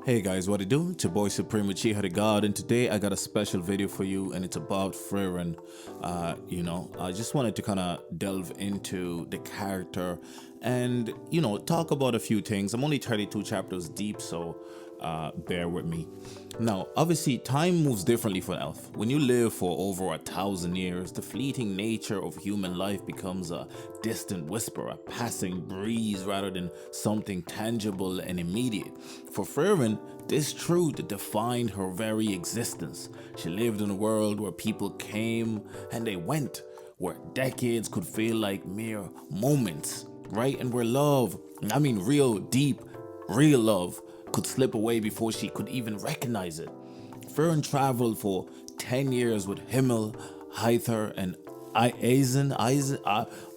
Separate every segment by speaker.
Speaker 1: Hey guys, what it do? It's your boy Supreme Uchiha the God, and today I got a special video for you, and it's about Freiren. I just wanted to kind of delve into the character and talk about a few things. I'm only 32 chapters deep, so bear with me. Now, obviously, time moves differently for an elf. When you live for over 1,000 years, the fleeting nature of human life becomes a distant whisper, a passing breeze rather than something tangible and immediate. For Freiren, this truth defined her very existence. She lived in a world where people came and they went, where decades could feel like mere moments, right? And where love, real deep, real love, could slip away before she could even recognize it. Freiren traveled for 10 years with Himmel, Hyther, and Eisen.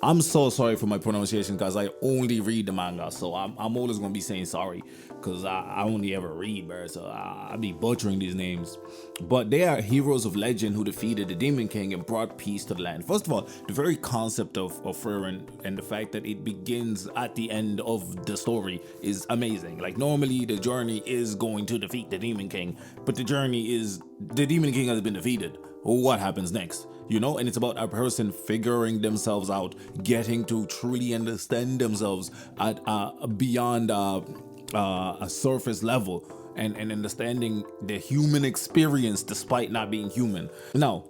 Speaker 1: I'm so sorry for my pronunciation because I only read the manga, so I'm always gonna be saying sorry because I only ever read, bro. So I be butchering these names. But they are heroes of legend who defeated the Demon King and brought peace to the land. First of all, the very concept of Freiren and the fact that it begins at the end of the story is amazing. Like, normally the journey is going to defeat the Demon King, but the journey is the Demon King has been defeated. What happens next? And it's about a person figuring themselves out, getting to truly understand themselves at beyond a surface level, and understanding the human experience despite not being human. Now,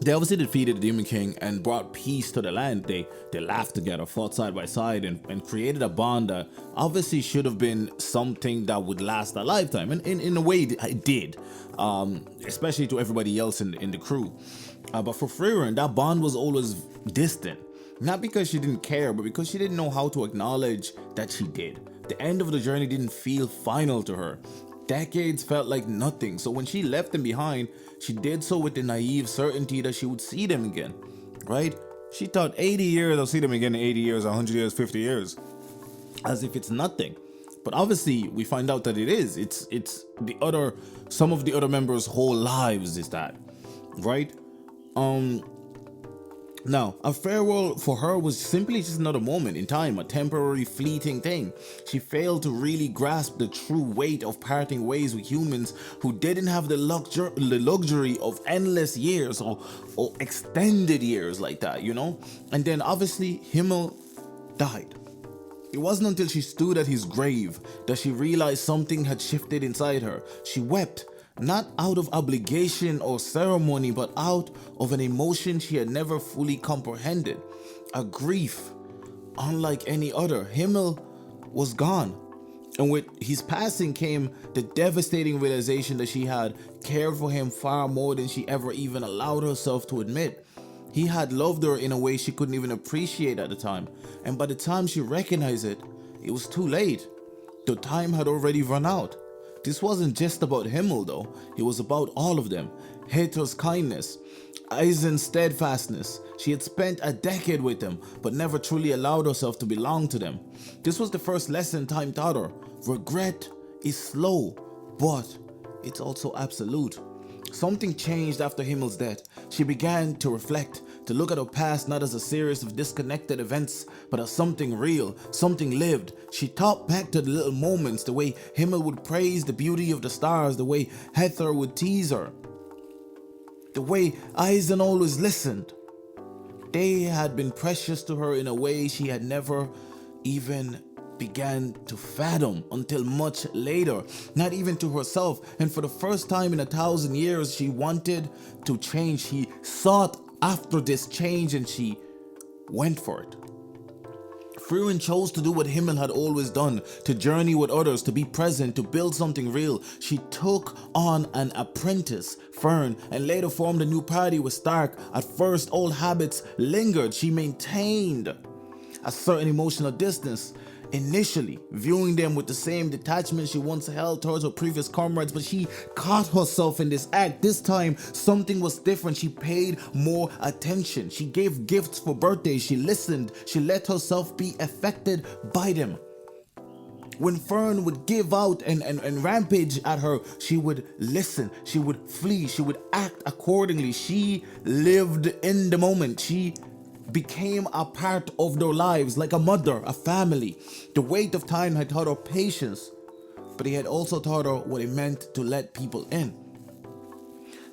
Speaker 1: they obviously defeated the Demon King and brought peace to the land. They laughed together, fought side by side, and created a bond that obviously should have been something that would last a lifetime. And in a way, it did, especially to everybody else in the crew. But for Freiren, that bond was always distant. Not because she didn't care, but because she didn't know how to acknowledge that she did. The end of the journey didn't feel final to her. Decades felt like nothing, so when she left them behind, she did so with the naive certainty that she would see them again, right? She thought 80 years, I'll see them again in 80 years, 100 years, 50 years, as if it's nothing. But obviously, we find out that it is. It's some of the other members' whole lives is that, right? Now, a farewell for her was simply just another moment in time, a temporary, fleeting thing. She failed to really grasp the true weight of parting ways with humans who didn't have the luxury of endless years or extended years like that, And then obviously, Himmel died. It wasn't until she stood at his grave that she realized something had shifted inside her. She wept, not out of obligation or ceremony, but out of an emotion she had never fully comprehended. A grief unlike any other. Himmel was gone. And with his passing came the devastating realization that she had cared for him far more than she ever even allowed herself to admit. He had loved her in a way she couldn't even appreciate at the time. And by the time she recognized it, it was too late. The time had already run out. This wasn't just about Himmel though, it was about all of them. Hater's kindness, Eisen's steadfastness. She had spent a decade with them, but never truly allowed herself to belong to them. This was the first lesson time taught her. Regret is slow, but it's also absolute. Something changed after Himmel's death. She began to reflect, to look at her past not as a series of disconnected events, but as something real, something lived. She thought back to the little moments, the way Himmel would praise the beauty of the stars, the way Heather would tease her, the way Eisen always listened. They had been precious to her in a way she had never even began to fathom until much later, not even to herself. And for the first time in 1,000 years, she wanted to change. She sought after this change and she went for it. Freiren chose to do what Himmel had always done, to journey with others, to be present, to build something real. She took on an apprentice, Fern, and later formed a new party with Stark. At first, old habits lingered. She maintained a certain emotional distance, initially viewing them with the same detachment she once held towards her previous comrades, but she caught herself in this act. This time, something was different. She paid more attention. She gave gifts for birthdays. She listened. She let herself be affected by them. When Fern would give out and rampage at her, she would listen, she would flee, she would act accordingly. She lived in the moment. She became a part of their lives, like a mother, a family. The weight of time had taught her patience, but he had also taught her what it meant to let people in.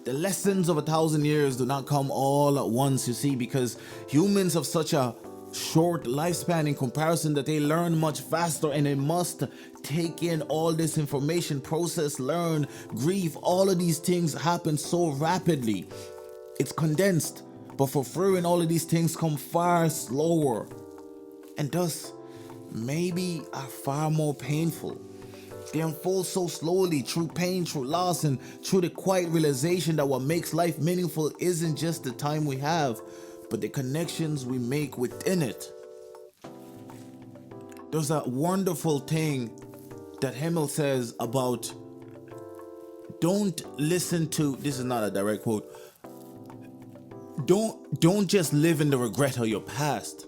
Speaker 1: The lessons of 1,000 years do not come all at once, you see, because humans have such a short lifespan in comparison that they learn much faster, and they must take in all this information, process, learn, grieve. All of these things happen so rapidly. It's condensed, but for Freiren, all of these things come far slower, and thus maybe are far more painful. They unfold so slowly through pain, through loss, and through the quiet realization that what makes life meaningful isn't just the time we have, but the connections we make within it. There's a wonderful thing that Himmel says about don't listen to, this is not a direct quote, don't just live in the regret of your past.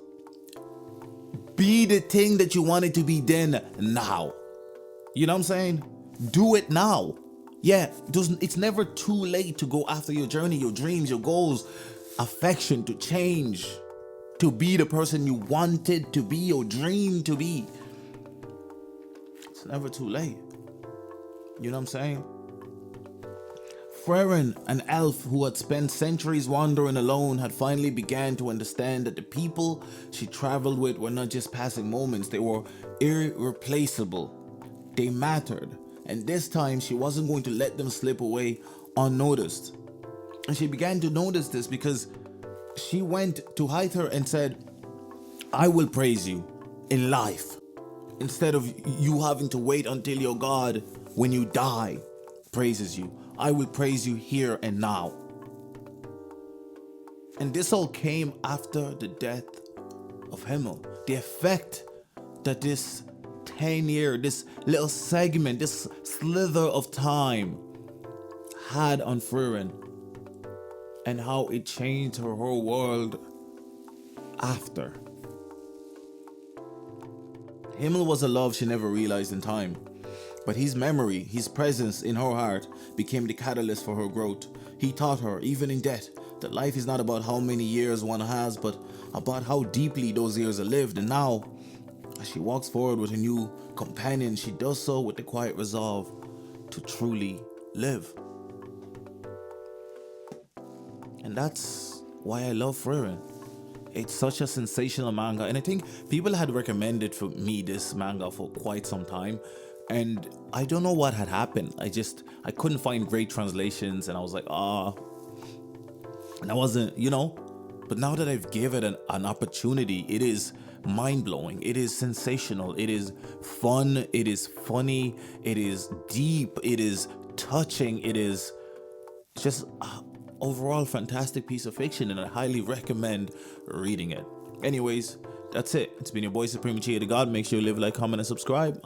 Speaker 1: Be the thing that you wanted to be then, now. You know what I'm saying? Do it now. Yeah, it's never too late to go after your journey, your dreams, your goals, affection, to change, to be the person you wanted to be or dreamed to be. It's never too late. You know what I'm saying? Freiren, an elf who had spent centuries wandering alone, had finally began to understand that the people she traveled with were not just passing moments, they were irreplaceable. They mattered, and this time she wasn't going to let them slip away unnoticed. And she began to notice this because she went to Hyther and said, I will praise you in life, instead of you having to wait until your God, when you die, praises you. I will praise you here and now. And this all came after the death of Himmel. The effect that this 10-year, this little segment, this slither of time had on Freiren, and how it changed her whole world after. Himmel was a love she never realized in time, but his memory, his presence in her heart became the catalyst for her growth. He taught her, even in death, that life is not about how many years one has, but about how deeply those years are lived. And now, as she walks forward with a new companion, she does so with the quiet resolve to truly live. And that's why I love Freiren. It's such a sensational manga, and I think people had recommended for me this manga for quite some time, and I don't know what had happened. I couldn't find great translations, and I was like, and I wasn't, but now that I've given it an opportunity, it is mind-blowing, it is sensational, it is fun, it is funny, it is deep, it is touching, it is just overall fantastic piece of fiction, and I highly recommend reading it. Anyways, that's it. It's been your boy Supreme Uchiha the God. Make sure you live, like, comment, and subscribe.